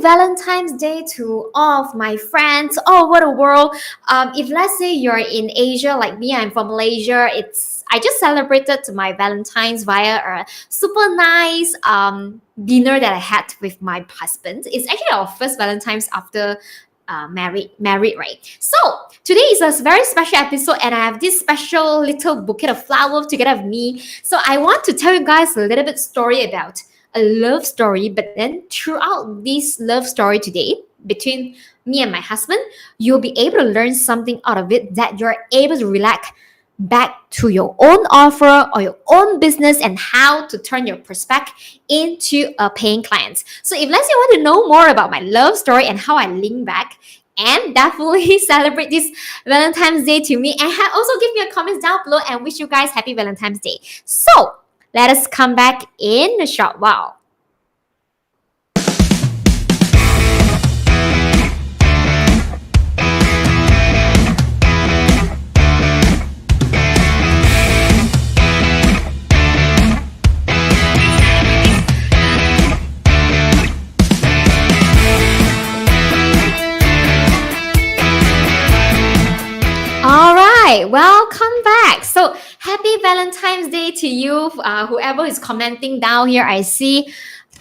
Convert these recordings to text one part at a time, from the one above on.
Valentine's Day to all of my friends all over the world. If let's say you're in Asia like me, I'm from Malaysia. I just celebrated my Valentine's via a super nice dinner that I had with my husband. It's actually our first Valentine's after married, right? So today is a very special episode, and I have this special little bouquet of flowers together with me. So I want to tell you guys a little bit story about a love story, but then throughout this love story today between me and my husband, you'll be able to learn something out of it that you're able to relate back to your own offer or your own business and how to turn your prospect into a paying client. So if let's say you want to know more about my love story and how I link back, and definitely celebrate this Valentine's Day to me, and also give me a comment down below and wish you guys happy Valentine's Day. So let us come back in a short while. All right, welcome back. So happy Valentine's Day to you, whoever is commenting down here. I see.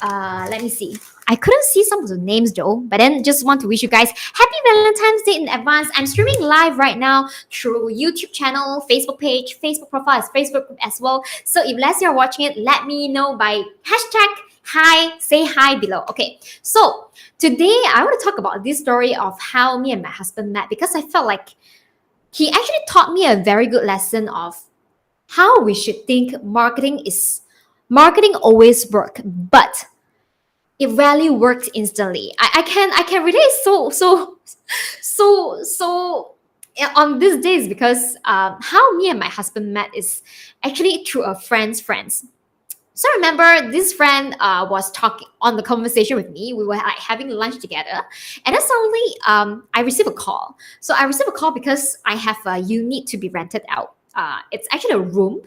Let me see. I couldn't see some of the names, Joe, but then just want to wish you guys happy Valentine's Day in advance. I'm streaming live right now through YouTube channel, Facebook page, Facebook profile, Facebook group as well. So if let's say you're watching it, let me know by hashtag hi, say hi below. Okay, so today I want to talk about this story of how me and my husband met, because I felt like he actually taught me a very good lesson of how we should think marketing always work, but it rarely works instantly. I can relate so on these days, because how me and my husband met is actually through a friend's friends. So I remember this friend was talking on the conversation with me. We were like having lunch together, and then suddenly I received a call. So I received a call because I have a unit to be rented out. It's actually a room.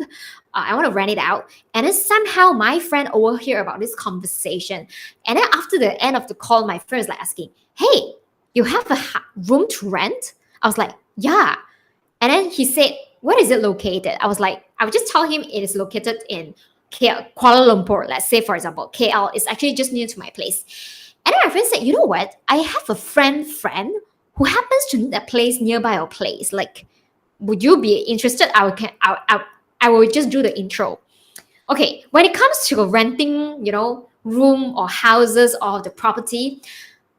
I want to rent it out, and then somehow my friend overheard about this conversation. And then after the end of the call, my friend is like asking, "Hey, you have a room to rent?" I was like, "Yeah." And then he said, "Where is it located?" I would just tell him it is located in Kuala Lumpur. Let's say, for example, KL is actually just near to my place. And then my friend said, "You know what? I have a friend who happens to need a place nearby our place. Like, would you be interested? I will just do the intro." Okay, when it comes to renting, room or houses or the property,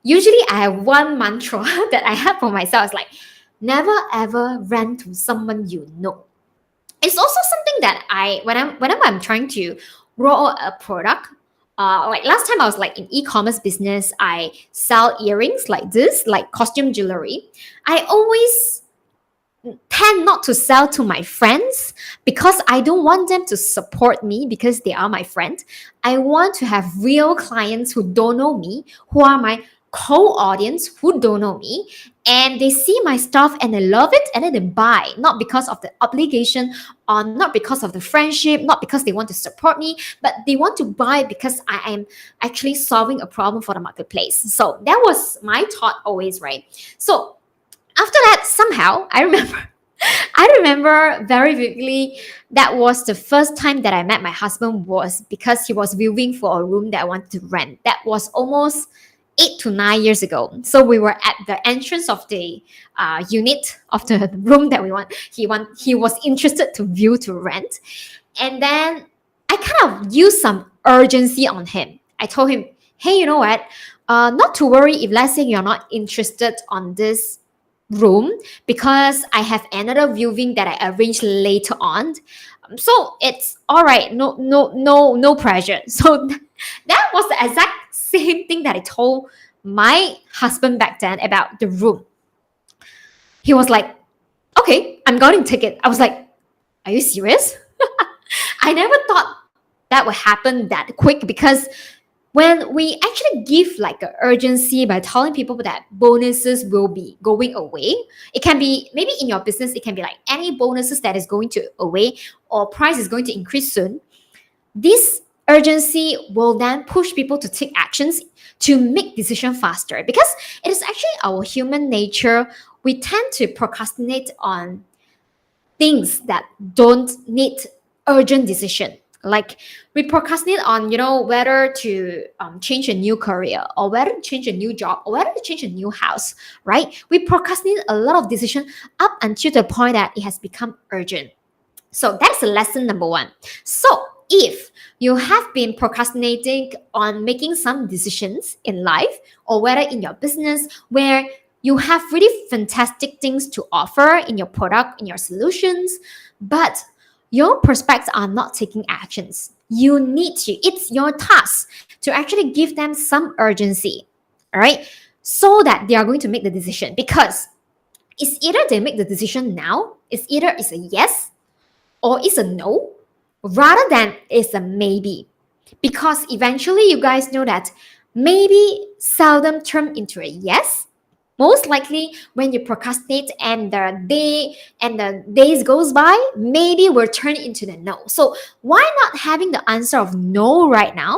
usually I have one mantra that I have for myself. It's like, never ever rent to someone you know. It's also something that whenever I'm trying to grow a product, like last time I was like in e-commerce business, I sell earrings like this, like costume jewelry. I always tend not to sell to my friends because I don't want them to support me because they are my friend. I want to have real clients who don't know me, who are my co-audience who don't know me, and they see my stuff and they love it, and then they buy, not because of the obligation, or not because of the friendship, not because they want to support me, but they want to buy because I am actually solving a problem for the marketplace. So that was my thought always, right? So after that, somehow I remember very vividly, that was the first time that I met my husband, was because he was viewing for a room that I wanted to rent. That was almost 8 to 9 years ago. So we were at the entrance of the unit of the room that he was interested to view to rent. And then I kind of used some urgency on him. I told him, "Hey, you know what? Not to worry if let's say you're not interested on this room, because I have another viewing that I arranged later on. So it's all right. No pressure." So that was the exact same thing that I told my husband back then about the room. He was like, "Okay, I'm going to take it." I was like, "Are you serious?" I never thought that would happen that quick, because when we actually give like an urgency by telling people that bonuses will be going away, it can be maybe in your business, it can be like any bonuses that is going to away or price is going to increase soon. This urgency will then push people to take actions to make decisions faster, because it is actually our human nature. We tend to procrastinate on things that don't need urgent decision. Like we procrastinate on, whether to change a new career, or whether to change a new job, or whether to change a new house, right? We procrastinate a lot of decision up until the point that it has become urgent. So that's lesson number one. So if you have been procrastinating on making some decisions in life, or whether in your business, where you have really fantastic things to offer in your product, in your solutions, but your prospects are not taking actions, you need to, it's your task to actually give them some urgency, all right? So that they are going to make the decision, because it's either they make the decision now, it's a yes or it's a no, rather than it's a maybe. Because eventually you guys know that maybe seldom turn into a yes. Most likely when you procrastinate and the days goes by, maybe will turn into the no. So why not having the answer of no right now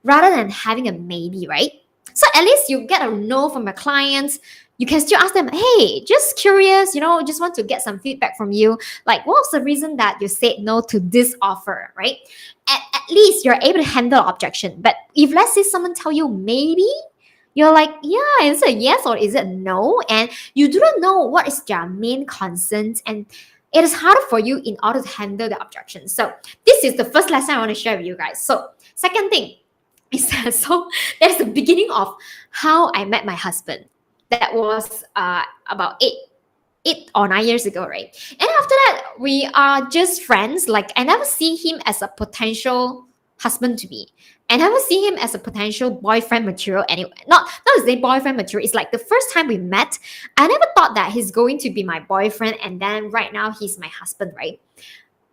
rather than having a maybe, right? So at least you get a no from your clients. You can still ask them, hey, just curious, just want to get some feedback from you. Like, what's the reason that you said no to this offer, right? At least you're able to handle objection. But if let's say someone tell you maybe, you're like, yeah, is it a yes or is it a no? And you do not know what is their main concerns, and it is harder for you in order to handle the objection. So this is the first lesson I want to share with you guys. So second thing is that, so that's the beginning of how I met my husband. That was about 8 or 9 years ago, right? And after that, we are just friends. Like, I never see him as a potential husband to be. I never see him as a potential boyfriend material anyway. Not as a boyfriend material. It's like the first time we met, I never thought that he's going to be my boyfriend, and then right now he's my husband, right?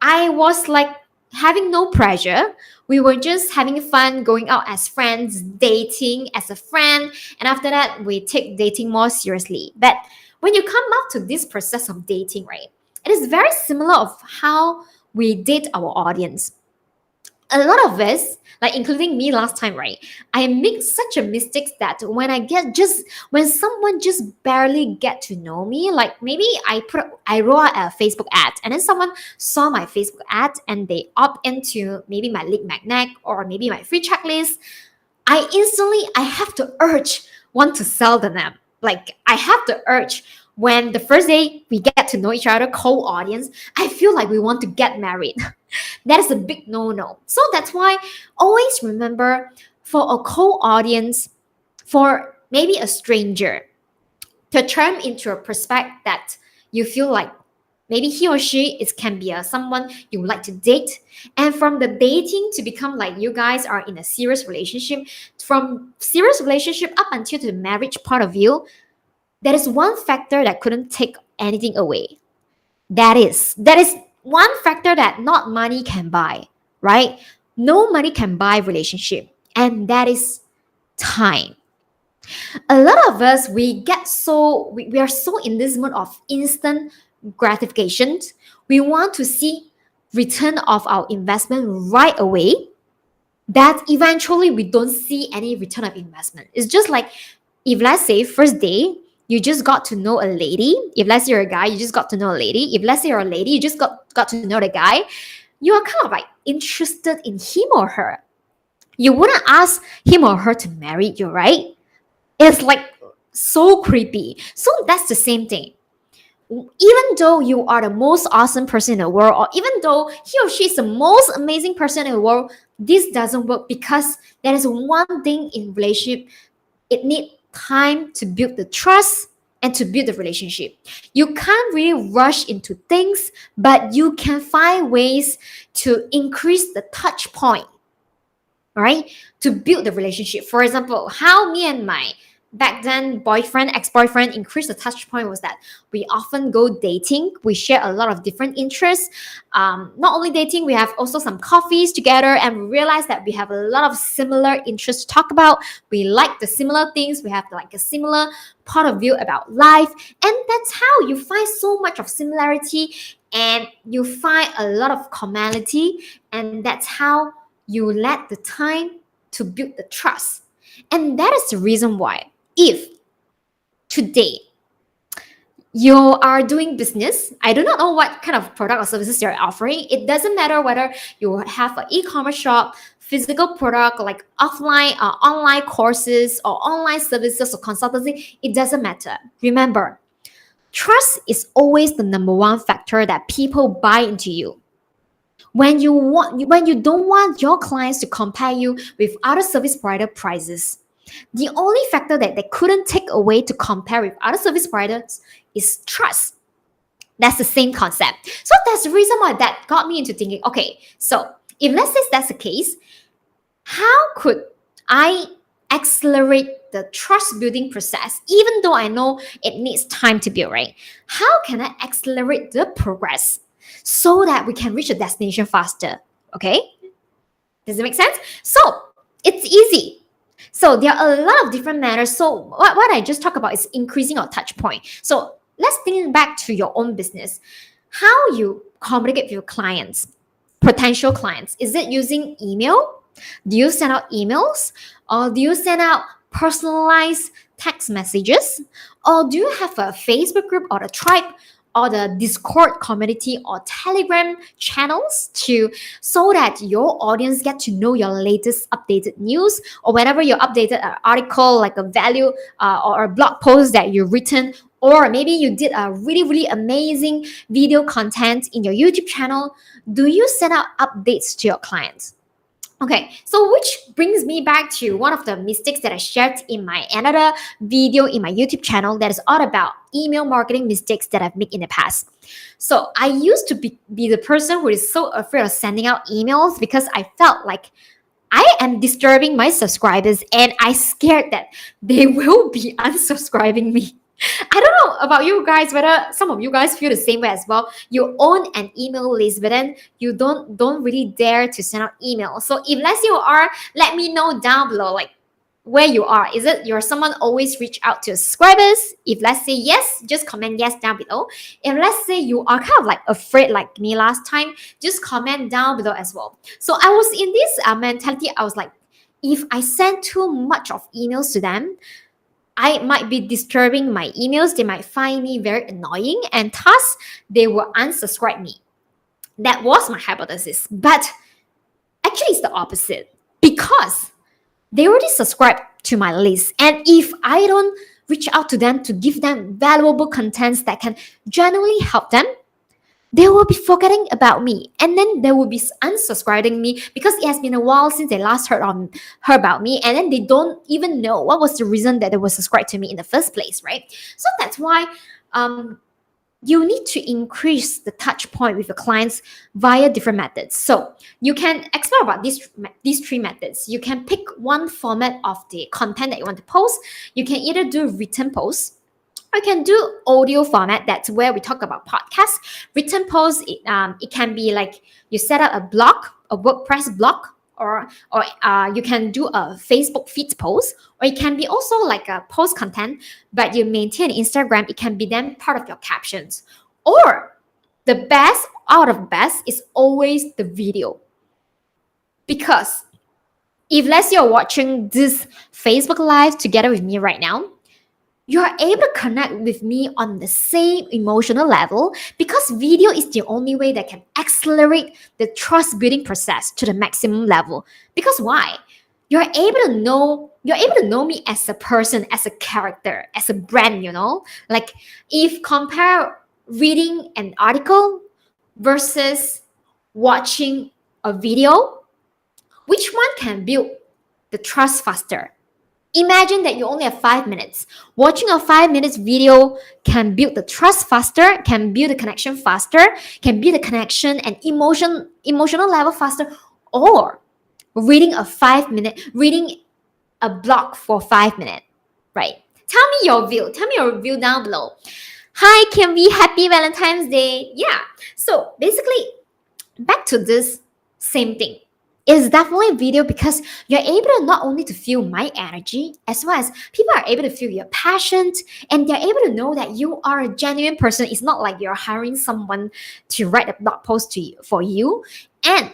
I was like having no pressure. We were just having fun, going out as friends, dating as a friend, and after that, we take dating more seriously. But when you come up to this process of dating, right, it is very similar of how we date our audience. A lot of us, like including me last time, right, I make such a mistake that when someone just barely get to know me, like maybe I wrote a Facebook ad, and then someone saw my Facebook ad and they opt into maybe my lead magnet or maybe my free checklist, I have to urge want to sell them. Like I have to urge, when the first day we get to know each other, cold audience, I feel like we want to get married. That is a big no-no. So that's why always remember, for a cold audience, for maybe a stranger, to turn into a prospect that you feel like maybe he or she can be someone you like to date, and from the dating to become like you guys are in a serious relationship, from serious relationship up until the marriage part of you, there is one factor that couldn't take anything away. That is one factor that not money can buy, right? No money can buy relationship, and that is time. A lot of us, we are so in this mood of instant gratification. We want to see return of our investment right away, that eventually we don't see any return of investment. It's just like, if let's say first day you just got to know a lady, if let's say you're a guy, you just got to know a lady, if let's say you're a lady, you just got to know the guy, you are kind of like interested in him or her. You wouldn't ask him or her to marry you, right? It's like so creepy. So that's the same thing. Even though you are the most awesome person in the world, or even though he or she is the most amazing person in the world, this doesn't work, because there is one thing in relationship: it needs time to build the trust and to build the relationship. You can't really rush into things, but you can find ways to increase the touch point, right? To build the relationship. For example, how me and my back then ex-boyfriend increased the touch point was that we often go dating. We share a lot of different interests. Not only dating, we have also some coffees together, and we realize that we have a lot of similar interests to talk about. We like the similar things. We have like a similar point of view about life, and that's how you find so much of similarity, and you find a lot of commonality, and that's how you let the time to build the trust. And that is the reason why, if today you are doing business, I do not know what kind of product or services you're offering. It doesn't matter whether you have an e-commerce shop, physical product like offline or online courses or online services or consultancy, it doesn't matter. Remember, trust is always the number one factor that people buy into you. When you don't want your clients to compare you with other service provider prices, the only factor that they couldn't take away to compare with other service providers is trust. That's the same concept. So that's the reason why that got me into thinking, okay, so if let's say that's the case, how could I accelerate the trust building process, even though I know it needs time to build, right? How can I accelerate the progress so that we can reach a destination faster? Okay? Does it make sense? So it's easy. So there are a lot of different manners. So what I just talked about is increasing your touch point. So let's think back to your own business. How you communicate with your clients, potential clients. Is it using email? Do you send out emails? Or do you send out personalized text messages? Or do you have a Facebook group or a tribe or the Discord community or Telegram channels so that your audience get to know your latest updated news, or whenever you updated an article like a value or a blog post that you've written, or maybe you did a really amazing video content in your YouTube channel. Do you send out updates to your clients? Okay, so which brings me back to one of the mistakes that I shared in my another video in my YouTube channel that is all about email marketing mistakes that I've made in the past. So I used to be the person who is so afraid of sending out emails because I felt like I am disturbing my subscribers and I scared that they will be unsubscribing me. I don't know about you guys, whether some of you guys feel the same way as well. You own an email list, but then you don't really dare to send out email. So if let's say you are, let me know down below, like where you are. Is it you're someone always reach out to your subscribers? If let's say yes, just comment yes down below. If let's say you are kind of like afraid like me last time, just comment down below as well. So I was in this mentality. I was like, if I send too much of emails to them, I might be disturbing my emails. They might find me very annoying and thus they will unsubscribe me. That was my hypothesis. But actually it's the opposite, because they already subscribed to my list. And if I don't reach out to them to give them valuable contents that can genuinely help them, they will be forgetting about me, and then they will be unsubscribing me because it has been a while since they last heard about me, and then they don't even know what was the reason that they were subscribed to me in the first place, right? So that's why you need to increase the touch point with your clients via different methods. So you can explore about these three methods. You can pick one format of the content that you want to post. You can either do written posts, I can do audio format. That's where we talk about podcasts. Written posts, it can be like you set up a blog, a WordPress blog, or you can do a Facebook feed post, or it can be also like a post content, but you maintain Instagram. It can be then part of your captions. Or the best out of best is always the video. Because if let's say you're watching this Facebook Live together with me right now, you are able to connect with me on the same emotional level, because video is the only way that can accelerate the trust building process to the maximum level. Because why? You're able to know me as a person, as a character, as a brand, Like if compare reading an article versus watching a video, which one can build the trust faster? Imagine that you only have 5 minutes. Watching a 5 minutes video can build the trust faster, can build the connection faster, can build the connection and emotional level faster, or reading a blog for 5 minutes, right? Tell me your view down below. Hi, Kimby, happy Valentine's Day. Yeah. So basically, back to this same thing. It's definitely video, because you're able to not only to feel my energy, as well as people are able to feel your passion, and they're able to know that you are a genuine person. It's not like you're hiring someone to write a blog post for you. And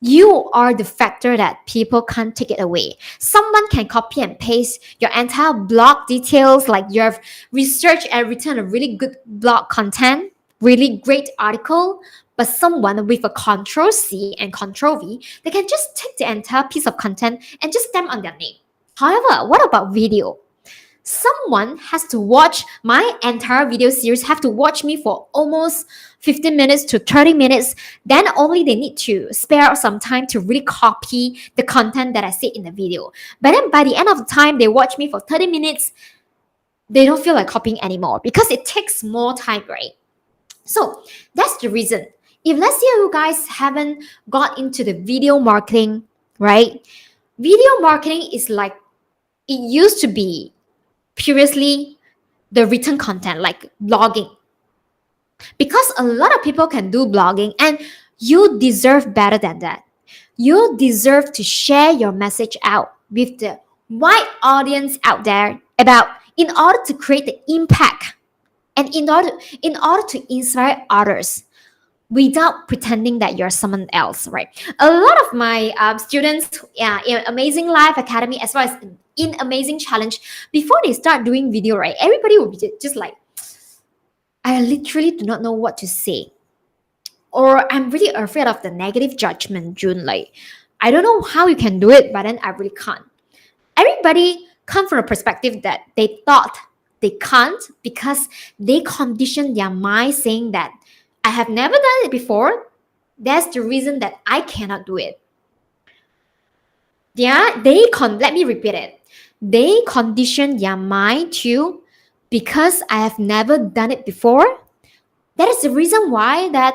You are the factor that people can't take it away. Someone can copy and paste your entire blog details, like you have researched and written a really good blog content, really great article, but someone with a control C and control V, they can just take the entire piece of content and just stamp on their name. However, what about video? Someone has to watch my entire video series, have to watch me for almost 15 minutes to 30 minutes, then only they need to spare out some time to really copy the content that I say in the video. But then by the end of the time they watch me for 30 minutes, they don't feel like copying anymore because it takes more time, right? So that's the reason. If let's say you guys haven't got into the video marketing, right? Video marketing is like it used to be previously the written content, like blogging. Because a lot of people can do blogging, and you deserve better than that. You deserve to share your message out with the wide audience out there about in order to create the impact and in order to inspire others without pretending that you're someone else, right? A lot of my students in Amazing Life Academy, as well as in Amazing Challenge, before they start doing video, right, everybody will be just like, I literally do not know what to say. Or I'm really afraid of the negative judgment, June. Like, I don't know how you can do it, but then I really can't. Everybody come from a perspective that they thought they can't because they conditioned their mind saying that I have never done it before. That's the reason that I cannot do it. Yeah, let me repeat it. They condition their mind to because I have never done it before. That is the reason why that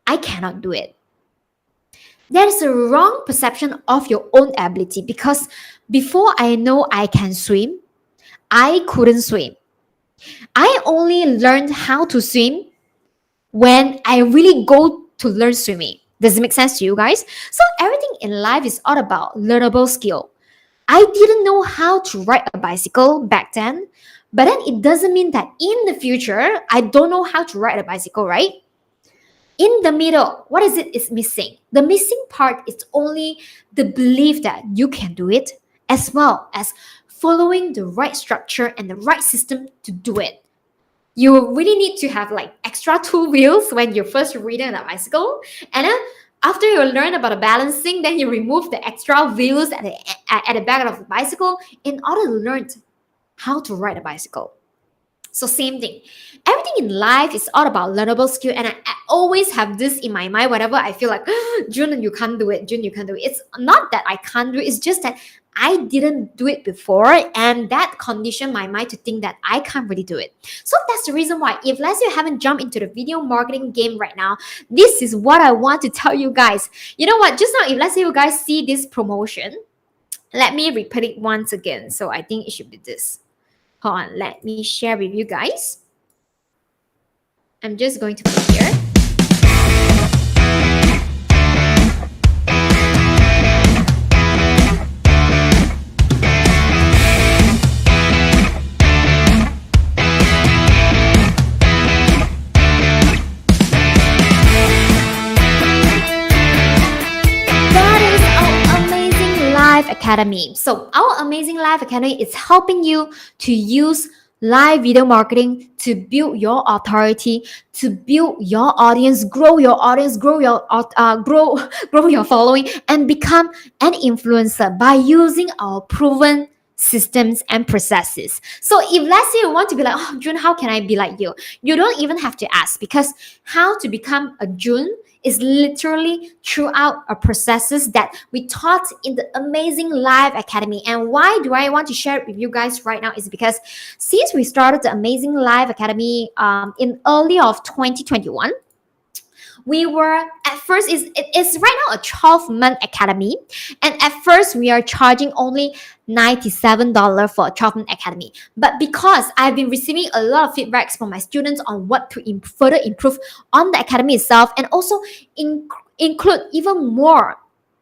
I cannot do it. That is a wrong perception of your own ability because before I know I can swim, I couldn't swim. I only learned how to swim when I really go to learn swimming. Does it make sense to you guys? So everything in life is all about learnable skill. I didn't know how to ride a bicycle back then, but then it doesn't mean that in the future, I don't know how to ride a bicycle, right? In the middle, what is it is missing? The missing part is only the belief that you can do it, as well as following the right structure and the right system to do it. You really need to have like extra two wheels when you're first riding a bicycle, and then after you learn about the balancing, then you remove the extra wheels at the back of the bicycle in order to learn how to ride a bicycle. So same thing. Everything in life is all about learnable skill, and I always have this in my mind whenever I feel like, June, you can't do it. June, you can't do it. It's not that I can't do it. It's just that I didn't do it before, and that conditioned my mind to think that I can't really do it. So that's the reason why, if let's say you haven't jumped into the video marketing game right now, this is what I want to tell you guys. You know what? Just now, if let's say you guys see this promotion, let me repeat it once again. So I think it should be this. Hold on, let me share with you guys. I'm just going to put it here. Academy. So our Amazing Life Academy is helping you to use live video marketing to build your authority, to build your audience, grow your audience, grow your following, and become an influencer by using our proven systems and processes. So if let's say you want to be like, oh, June, how can I be like you? You don't even have to ask, because how to become a June is literally throughout our processes that we taught in the Amazing Life Academy. And why do I want to share it with you guys right now is because since we started the Amazing Life Academy in early of 2021, we were at first it's right now a 12-month academy, and at first we are charging only $97 for a 12-month academy. But because I've been receiving a lot of feedbacks from my students on what to further improve on the academy itself, and also include even more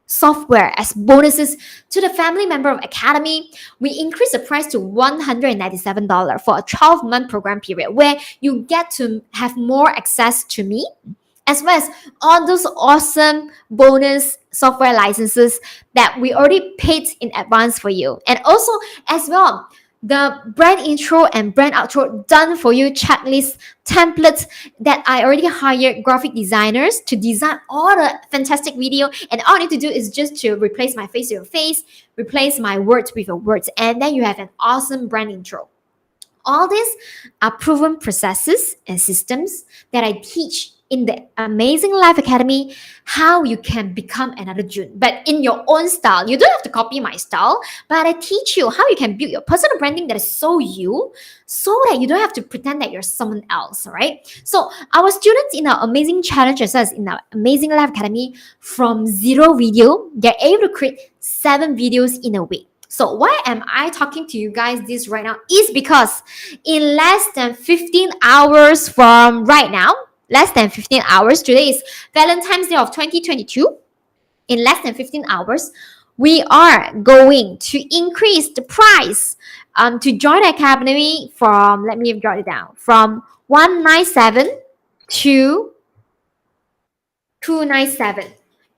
software as bonuses to the family member of academy, we increased the price to $197 for a 12-month program period, where you get to have more access to me, as well as all those awesome bonus software licenses that we already paid in advance for you. And also, as well, the brand intro and brand outro done for you checklist templates that I already hired graphic designers to design all the fantastic video. And all I need to do is just to replace my face with your face, replace my words with your words, and then you have an awesome brand intro. All these are proven processes and systems that I teach in the Amazing Life Academy, how you can become another June, but in your own style. You don't have to copy my style, but I teach you how you can build your personal branding that is so you, so that you don't have to pretend that you're someone else, right? So our students in our Amazing Challenge, as well as in our Amazing Life Academy, from zero video, they're able to create 7 videos in a week. So why am I talking to you guys this right now is because in less than 15 hours from right now, less than 15 hours, today is Valentine's Day of 2022. In less than 15 hours, we are going to increase the price to join the academy from, let me jot it down, from 197 to 297.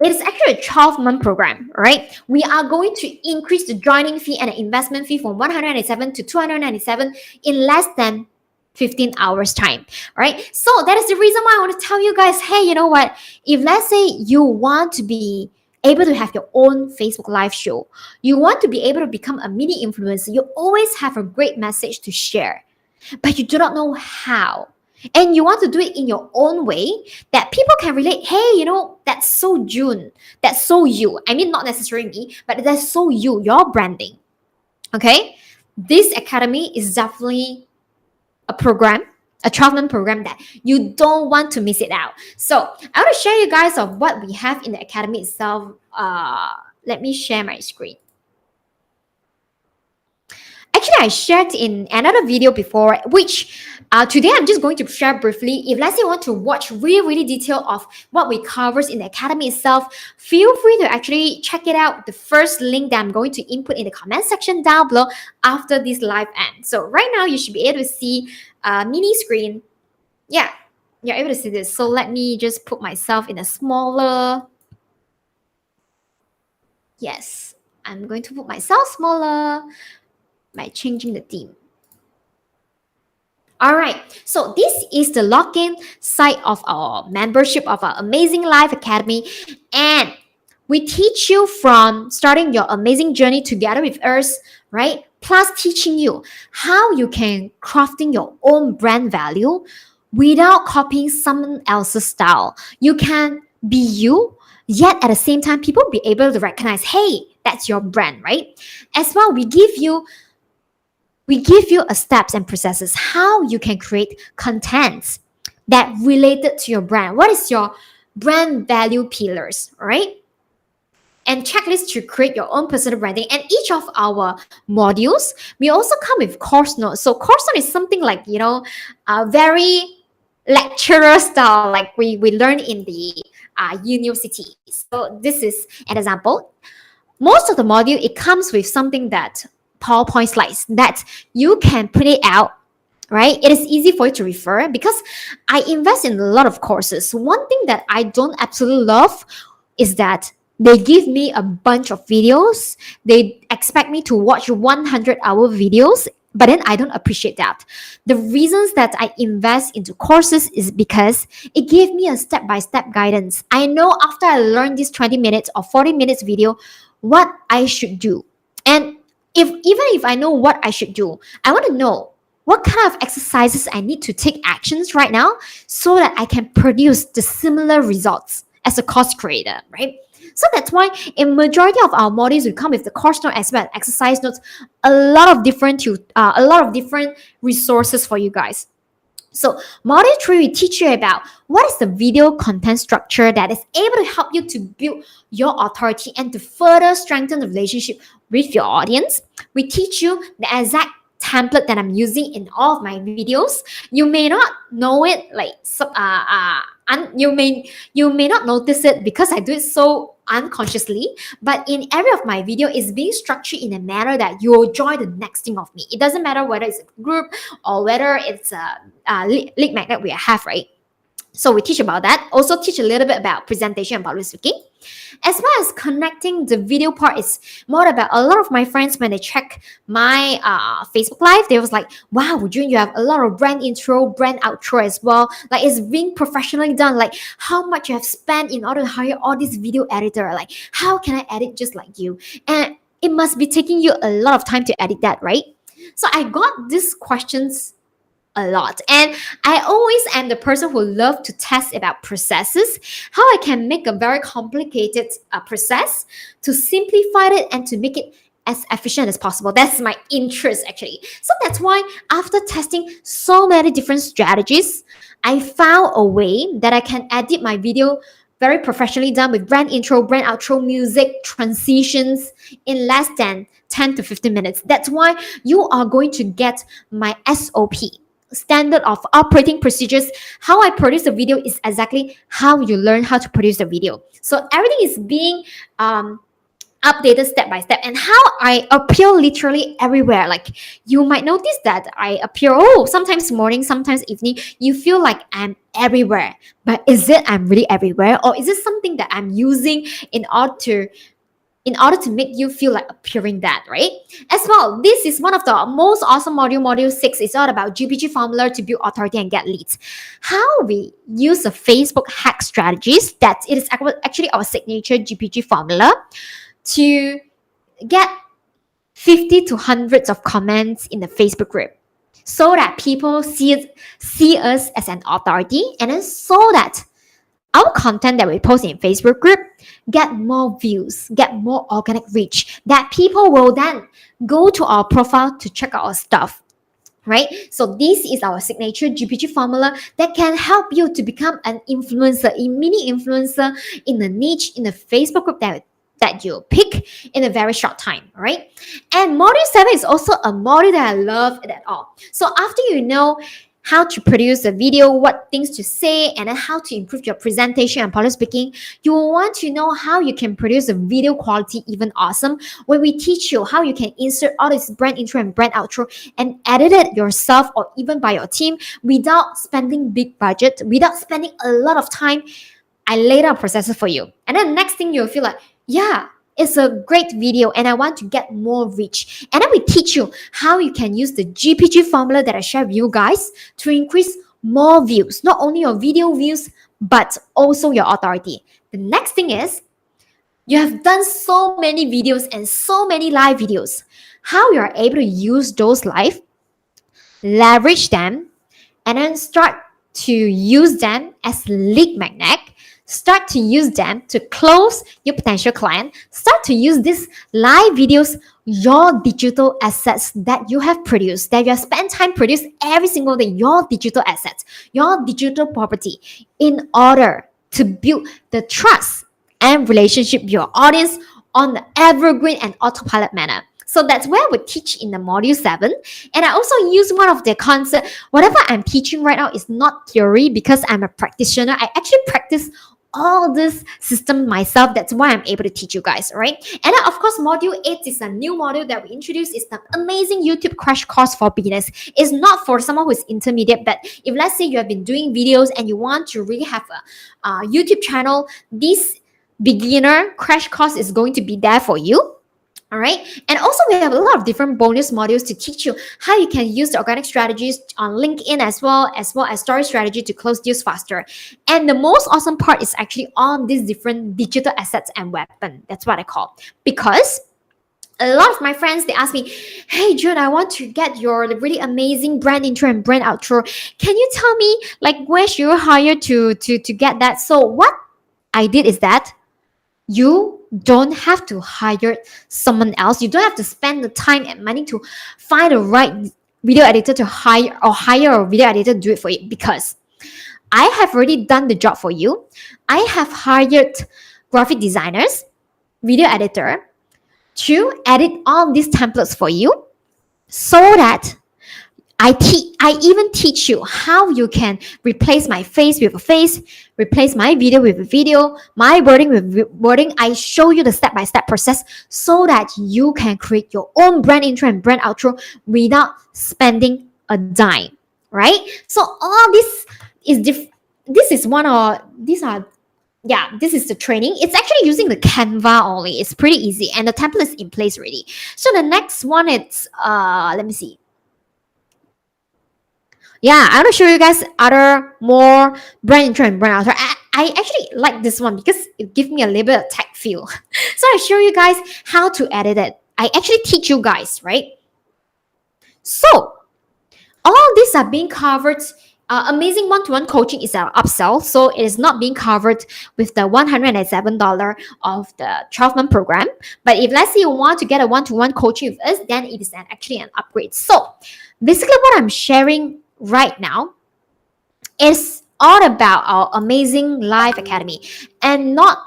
It is actually a 12-month program, right? We are going to increase the joining fee and the investment fee from 197 to 297 in less than 15 hours time, right? So that is the reason why I want to tell you guys, hey, you know what? If let's say you want to be able to have your own Facebook live show, you want to be able to become a mini influencer, you always have a great message to share, but you do not know how. And you want to do it in your own way that people can relate. Hey, you know, that's so June. That's so you. I mean, not necessarily me, but that's so you, your branding. Okay? This academy is definitely a program, a 12-month program that you don't want to miss it out. So I want to share you guys of what we have in the academy itself. Let me share my screen. Actually, I shared in another video before, which today I'm just going to share briefly. If let's say you want to watch really detail of what we covers in the academy itself, feel free to actually check it out. The first link that I'm going to input in the comment section down below after this live end. So right now you should be able to see a mini screen. Yeah, you're able to see this. So let me just put myself in a smaller. Yes, I'm going to put myself smaller by changing the theme. All right, so this is the login site of our membership of our Amazing Life Academy, and we teach you from starting your amazing journey together with us, right? Plus teaching you how you can crafting your own brand value without copying someone else's style. You can be you, yet at the same time, people be able to recognize, hey, that's your brand, right? As well, we give you a steps and processes how you can create contents that related to your brand. What is your brand value pillars, right? And checklists to create your own personal branding. And each of our modules, we also come with course notes. So course note is something like, you know, very lecturer style, like we learn in the university. So this is an example. Most of the module, it comes with something that PowerPoint slides that you can print it out, right? It is easy for you to refer because I invest in a lot of courses. One thing that I don't absolutely love is that they give me a bunch of videos. They expect me to watch 100-hour videos, but then I don't appreciate that. The reasons that I invest into courses is because it gave me a step-by-step guidance. I know after I learn this 20 minutes or 40 minutes video, what I should do. And even if I know what I should do, I want to know what kind of exercises I need to take actions right now so that I can produce the similar results as a course creator, right? So that's why in majority of our modules, we come with the course note as well, exercise notes, a lot of different resources for you guys. So module 3 will teach you about what is the video content structure that is able to help you to build your authority and to further strengthen the relationship with your audience. We teach you the exact template that I'm using in all of my videos. You may not know it, you may not notice it because I do it so unconsciously, but in every of my video is being structured in a manner that you will join the next thing of me. It doesn't matter whether it's a group or whether it's a lead magnet we have, right? So we teach about that. Also teach a little bit about presentation and public speaking. As well as connecting, the video part is more about a lot of my friends when they check my Facebook Live, they was like, wow, June, you have a lot of brand intro, brand outro as well. Like it's being professionally done. Like how much you have spent in order to hire all these video editor. Like how can I edit just like you? And it must be taking you a lot of time to edit that, right? So I got these questions a lot, and I always am the person who love to test about processes, how I can make a very complicated process to simplify it and to make it as efficient as possible. That's my interest actually. So that's why after testing so many different strategies, I found a way that I can edit my video very professionally done with brand intro, brand outro, music, transitions in less than 10 to 15 minutes. That's why you are going to get my SOP, standard of operating procedures. How I produce a video is exactly how you learn how to produce a video. So everything is being updated step by step, and how I appear literally everywhere. Like you might notice that I appear, sometimes morning, sometimes evening. You feel like I'm everywhere, but is it I'm really everywhere, or is it something that I'm using in order to make you feel like appearing that, right? As well, this is one of the most awesome module 6 is all about GPG formula to build authority and get leads. How we use a Facebook hack strategies, that it is actually our signature GPG formula to get 50 to hundreds of comments in the Facebook group, so that people see us as an authority, and then so that our content that we post in Facebook group get more views, get more organic reach, that people will then go to our profile to check out our stuff, right? So this is our signature GPG formula that can help you to become an influencer, a mini influencer in the niche, in the Facebook group that you pick in a very short time, right? And module 7 is also a module that I love at all. So after you know how to produce a video, what things to say, and then how to improve your presentation and public speaking, you will want to know how you can produce a video quality even awesome, when we teach you how you can insert all this brand intro and brand outro and edit it yourself or even by your team without spending big budget, without spending a lot of time. I laid out processes for you. And then next thing you'll feel like, yeah, it's a great video and I want to get more reach. And then we teach you how you can use the GPG formula that I share with you guys to increase more views, not only your video views, but also your authority. The next thing is, you have done so many videos and so many live videos. How you are able to use those live, leverage them, and then start to use them as lead magnet. Start to use them to close your potential client. Start to use these live videos, your digital assets that you have produced, that you have spent time produce every single day, your digital assets, your digital property, in order to build the trust and relationship with your audience on the evergreen and autopilot manner. So that's where we teach in the module 7. And I also use one of the concepts. Whatever I'm teaching right now is not theory, because I'm a practitioner. I actually practice all this system myself. That's why I'm able to teach you guys, right? And then of course, module 8 is a new module that we introduced. It's the amazing YouTube crash course for beginners. It's not for someone who is intermediate, but if let's say you have been doing videos and you want to really have a YouTube channel, this beginner crash course is going to be there for you. All right. And also we have a lot of different bonus modules to teach you how you can use the organic strategies on LinkedIn as well as story strategy to close deals faster. And the most awesome part is actually on these different digital assets and weapon. That's what I call. Because a lot of my friends, they ask me, hey June, I want to get your really amazing brand intro and brand outro. Can you tell me like where should you hire to get that? So what I did is that you don't have to hire someone else. You don't have to spend the time and money to find the right video editor to hire a video editor to do it for you, because I have already done the job for you. I have hired graphic designers, video editor to edit all these templates for you, so that I even teach you how you can replace my face with a face, replace my video with a video, my wording with wording. I show you the step-by-step process so that you can create your own brand intro and brand outro without spending a dime, right? So all this is this is one of these are yeah, this is the training. It's actually using the Canva only. It's pretty easy, and the template is in place already. So the next one, it's let me see. Yeah, I want to show you guys other more brand intro and brand outro. I actually like this one because it gives me a little bit of tech feel. So I show you guys how to edit it. I actually teach you guys, right? So all these are being covered. Amazing one-to-one coaching is our upsell, so it is not being covered with the $107 of the 12-month program. But if let's say you want to get a one-to-one coaching with us, then it is actually an upgrade. So basically what I'm sharing right now is all about our amazing live academy. And not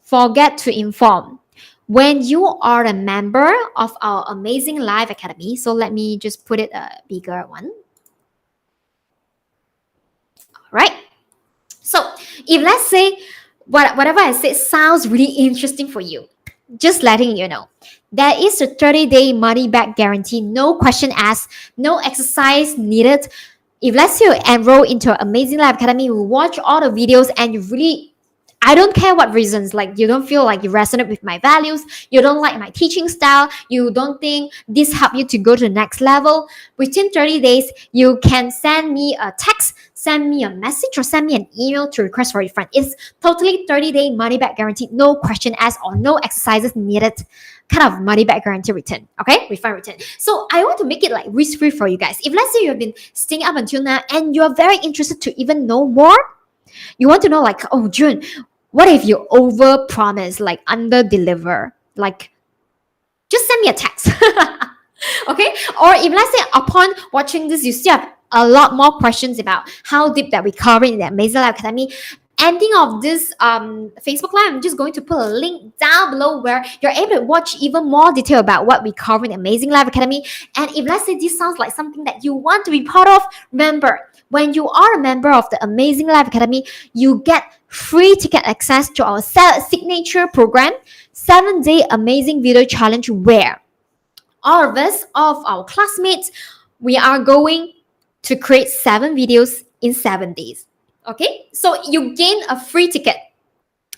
forget to inform, when you are a member of our amazing live academy, so let me just put it a bigger one. Right? So if let's say whatever I said sounds really interesting for you, just letting you know, there is a 30-day money back guarantee, no question asked, no exercise needed. If let's say you enroll into an amazing live academy, you watch all the videos and you really, I don't care what reasons, like you don't feel like you resonate with my values, you don't like my teaching style, you don't think this help you to go to the next level, within 30 days, you can send me a text, send me a message, or send me an email to request for refund. It's totally 30-day money back guarantee, no question asked or no exercises needed, kind of money back guarantee return. Okay, refund return. So I want to make it like risk free for you guys. If let's say you have been staying up until now and you're very interested to even know more, you want to know like, oh June, what if you over promise, like under deliver, like just send me a text. Okay, or if let's say upon watching this you still have a lot more questions about how deep that we cover in the Amazing Life Academy, ending of this Facebook live, I'm just going to put a link down below where you're able to watch even more detail about what we cover in the Amazing Life Academy. And if let's say this sounds like something that you want to be part of, remember, when you are a member of the Amazing Life Academy, you get free ticket access to our signature program, 7-day amazing video challenge, where all of us, all of our classmates, we are going to create 7 videos in 7 days. Okay, so you gain a free ticket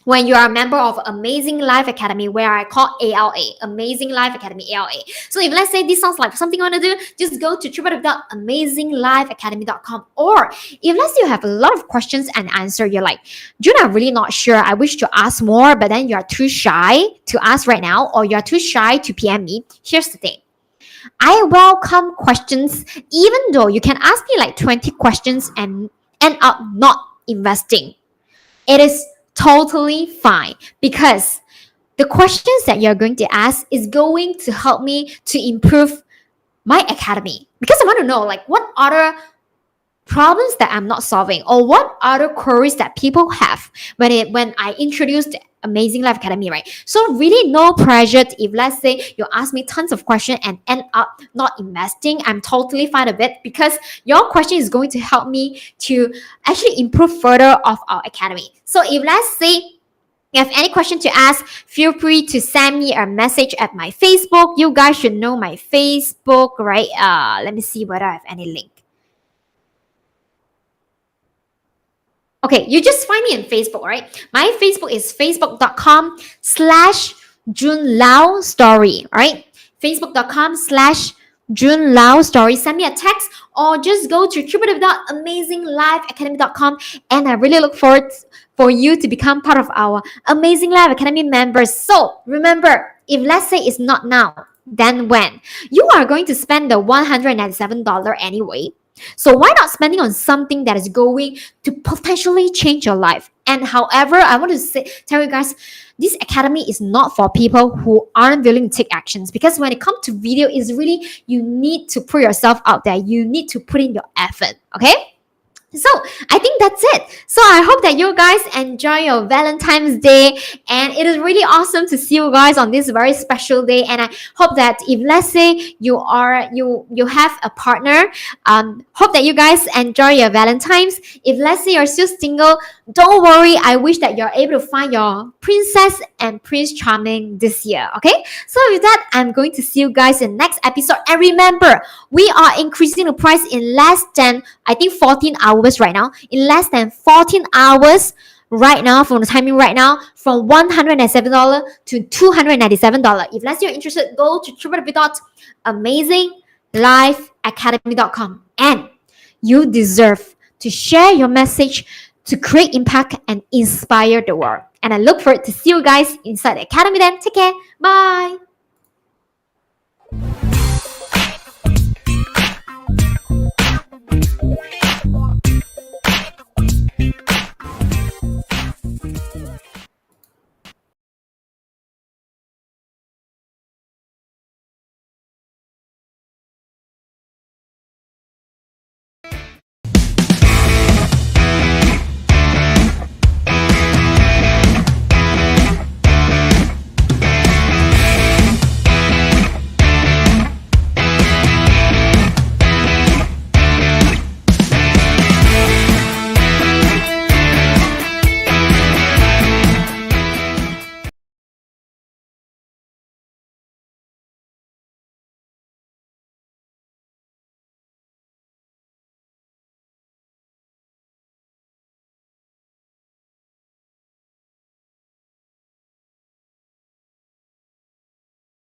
when you are a member of Amazing Life Academy, where I call ALA, Amazing Life Academy, ALA. So if let's say this sounds like something you want to do, just go to www.amazinglifeacademy.com. Or if let's say you have a lot of questions and answer, you're like, June, I'm really not sure, I wish to ask more, but then you're too shy to ask right now, or you're too shy to PM me, here's the thing. I welcome questions, even though you can ask me like 20 questions and end up not investing. It is totally fine, because the questions that you're going to ask is going to help me to improve my academy, because I want to know like what other problems that I'm not solving, or what other queries that people have when I introduced Amazing Life Academy, right? So really no pressure if let's say you ask me tons of questions and end up not investing. I'm totally fine with it, because your question is going to help me to actually improve further of our academy. So if let's say you have any question to ask, feel free to send me a message at my Facebook. You guys should know my Facebook, right? Let me see whether I have any link. Okay, you just find me on Facebook, right? My Facebook is facebook.com/JuneLaoStory, right? Facebook.com/JuneLaoStory. Send me a text or just go to www.amazinglifeacademy.com, and I really look forward for you to become part of our Amazing Life Academy members. So remember, if let's say it's not now, then when? You are going to spend the $197 anyway. So why not spending on something that is going to potentially change your life? And however, I want to tell you guys, this academy is not for people who aren't willing to take actions, because when it comes to video, it's really, you need to put yourself out there. You need to put in your effort, okay? So I think that's it. So I hope that you guys enjoy your Valentine's Day, and it is really awesome to see you guys on this very special day. And I hope that if let's say you have a partner, hope that you guys enjoy your Valentine's. If let's say you're still single, don't worry, I wish that you're able to find your princess and prince charming this year. Okay, so with that, I'm going to see you guys in the next episode. And remember, we are increasing the price in less than, I think, 14 hours right now. In less than 14 hours right now, from the timing right now, from $107 to $297. If let's say you're interested, go to www.amazinglifeacademy.com, and you deserve to share your message, to create impact and inspire the world. And I look forward to see you guys inside the academy then. Take care. Bye.